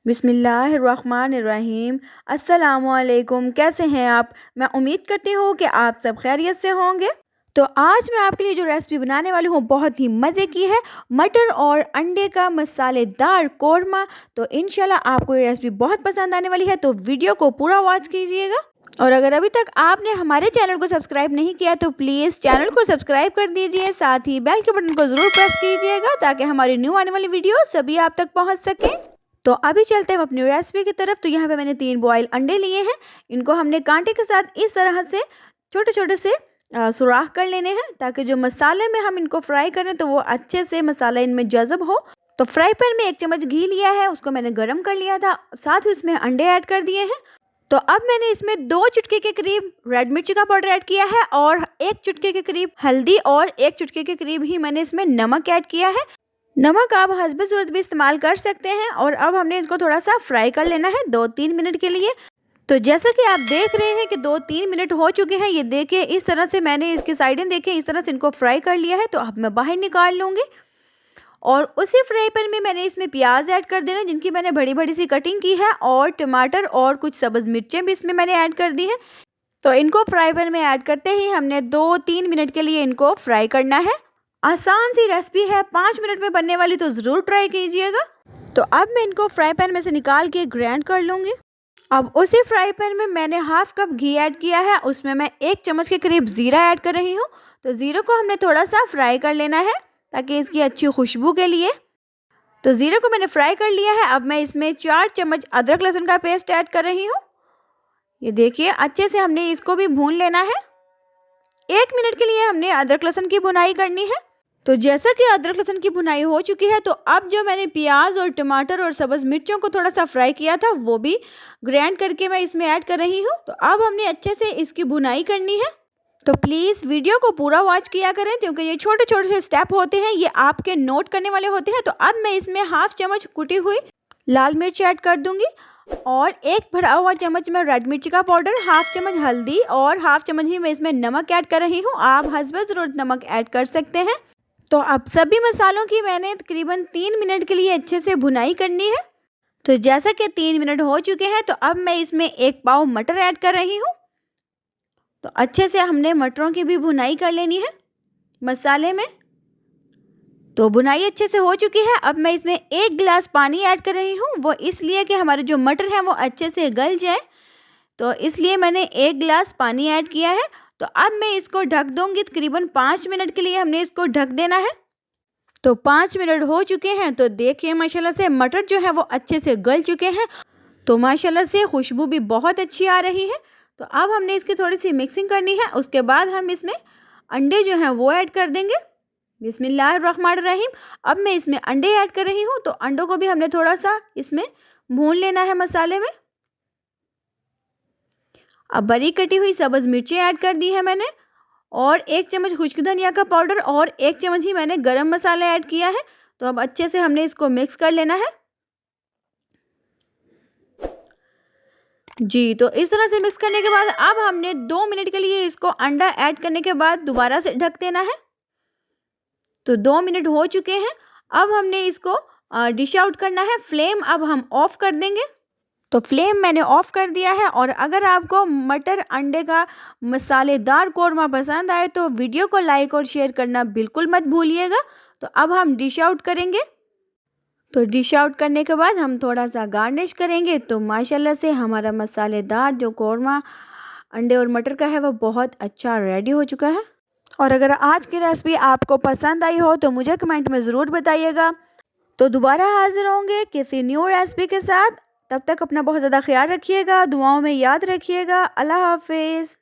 बिस्मिल्लाहिर्रहमानिर्रहीम। अस्सलामुअलैकुम। कैसे हैं आप? मैं उम्मीद करती हूँ कि आप सब खैरियत से होंगे। तो आज मैं आपके लिए जो रेसिपी बनाने वाली हूँ बहुत ही मज़े की है, मटर और अंडे का मसालेदार कोरमा। तो इंशाल्लाह आपको ये रेसिपी बहुत पसंद आने वाली है, तो वीडियो को पूरा वॉच कीजिएगा। और अगर अभी तक आपने हमारे चैनल को सब्सक्राइब नहीं किया तो प्लीज़ चैनल को सब्सक्राइब कर दीजिए, साथ ही बेल के बटन को ज़रूर प्रेस कीजिएगा ताकि हमारी न्यू आने वाली वीडियो सभी आप तक पहुँच सके। तो अभी चलते हैं हम अपनी रेसिपी की तरफ। तो यहाँ पे मैंने 3 बॉयल अंडे लिए हैं। इनको हमने कांटे के साथ इस तरह से छोटे छोटे से सुराख कर लेने हैं ताकि जो मसाले में हम इनको फ्राई करें तो वो अच्छे से मसाला इनमें जज़ब हो। तो फ्राई पैन में 1 चम्मच घी लिया है, उसको मैंने गर्म कर लिया था, साथ ही उसमें अंडे ऐड कर दिए हैं। तो अब मैंने इसमें 2 चुटकी के करीब रेड मिर्ची का पाउडर ऐड किया है और 1 चुटकी के करीब हल्दी और 1 चुटकी के करीब ही मैंने इसमें नमक ऐड किया है। नमक आप हस्ब ज़रूरत भी इस्तेमाल कर सकते हैं। और अब हमने इसको थोड़ा सा फ्राई कर लेना है 2-3 मिनट के लिए। तो जैसा कि आप देख रहे हैं कि 2-3 मिनट हो चुके हैं, ये देखिए इस तरह से मैंने इसकी साइडें देखें, इस तरह से इनको फ्राई कर लिया है। तो अब मैं बाहर निकाल लूँगी और उसी फ्राई पैन में मैंने इसमें प्याज ऐड कर देना, जिनकी मैंने बड़ी बड़ी सी कटिंग की है, और टमाटर और कुछ सब्ज़ मिर्चें भी इसमें मैंने ऐड कर दी हैं। तो इनको फ्राई पैन में ऐड करते ही हमने 2-3 मिनट के लिए इनको फ्राई करना है। आसान सी रेसिपी है, 5 मिनट में बनने वाली, तो ज़रूर ट्राई कीजिएगा। तो अब मैं इनको फ्राई पैन में से निकाल के ग्राइंड कर लूँगी। अब उसी फ्राई पैन में मैंने हाफ कप घी ऐड किया है, उसमें मैं 1 चम्मच के करीब ज़ीरा ऐड कर रही हूँ। तो ज़ीरे को हमने थोड़ा सा फ्राई कर लेना है ताकि इसकी अच्छी खुशबू के लिए। तो ज़ीरे को मैंने फ्राई कर लिया है। अब मैं इसमें 4 चम्मच अदरक लहसुन का पेस्ट ऐड कर रही हूँ। ये देखिए अच्छे से हमने इसको भी भून लेना है। 1 मिनट के लिए हमने अदरक लहसुन की भुनाई करनी है। तो जैसा कि अदरक लहसुन की भुनाई हो चुकी है, तो अब जो मैंने प्याज और टमाटर और सब्ज़ मिर्चों को थोड़ा सा फ्राई किया था वो भी ग्राइंड करके मैं इसमें ऐड कर रही हूँ। तो अब हमने अच्छे से इसकी भुनाई करनी है। तो प्लीज़ वीडियो को पूरा वॉच किया करें क्योंकि ये छोटे छोटे से स्टेप होते हैं, ये आपके नोट करने वाले होते हैं। तो अब मैं इसमें हाफ चम्मच कुटी हुई लाल मिर्च ऐड कर दूंगी और 1 भरा हुआ चम्मच में रेड मिर्ची का पाउडर, हाफ चम्मच हल्दी और हाफ चम्मच ही मैं इसमें नमक ऐड कर रही हूँ। आप हस्ब ज़रूरत नमक ऐड कर सकते हैं। तो अब सभी मसालों की मैंने तकरीबन 3 मिनट के लिए अच्छे से भुनाई करनी है। तो जैसा कि 3 मिनट हो चुके हैं, तो अब मैं इसमें 1 पाव मटर ऐड कर रही हूँ। तो अच्छे से हमने मटरों की भी भुनाई कर लेनी है मसाले में। तो भुनाई अच्छे से हो चुकी है। अब मैं इसमें 1 गिलास पानी ऐड कर रही हूँ, वो इसलिए कि हमारे जो मटर हैं वो अच्छे से गल जाए, तो इसलिए मैंने 1 गिलास पानी ऐड किया है। तो अब मैं इसको ढक दूंगी, तकरीबन 5 मिनट के लिए हमने इसको ढक देना है। तो 5 मिनट हो चुके हैं। तो देखिए माशाल्लाह से मटर जो है वो अच्छे से गल चुके हैं। तो माशाल्लाह से खुशबू भी बहुत अच्छी आ रही है। तो अब हमने इसकी थोड़ी सी मिक्सिंग करनी है। उसके बाद हम इसमें अंडे जो हैं वो ऐड कर देंगे। बिस्मिल्लाहिर्रहमानिर्रहीम। अब मैं इसमें अंडे ऐड कर रही हूँ। तो अंडों को भी हमने थोड़ा सा इसमें भून लेना है मसाले में। अब बारीक कटी हुई सब्ज़ मिर्चें ऐड कर दी है मैंने, और 1 चम्मच खुश्क धनिया का पाउडर और 1 चम्मच ही मैंने गरम मसाला ऐड किया है। तो अब अच्छे से हमने इसको मिक्स कर लेना है। जी, तो इस तरह से मिक्स करने के बाद अब हमने 2 मिनट के लिए इसको अंडा ऐड करने के बाद दोबारा से ढक देना है। तो 2 मिनट हो चुके हैं। अब हमने इसको डिश आउट करना है। फ्लेम अब हम ऑफ कर देंगे। तो फ्लेम मैंने ऑफ कर दिया है। और अगर आपको मटर अंडे का मसालेदार कोरमा पसंद आए तो वीडियो को लाइक और शेयर करना बिल्कुल मत भूलिएगा। तो अब हम डिश आउट करेंगे। तो डिश आउट करने के बाद हम थोड़ा सा गार्निश करेंगे। तो माशाल्लाह से हमारा मसालेदार जो कोरमा अंडे और मटर का है वो बहुत अच्छा रेडी हो चुका है। और अगर आज की रेसिपी आपको पसंद आई हो तो मुझे कमेंट में ज़रूर बताइएगा। तो दोबारा हाजिर होंगे किसी न्यू रेसिपी के साथ। तब तक अपना बहुत ज़्यादा ख्याल रखिएगा, दुआओं में याद रखिएगा। अल्लाह हाफिज़।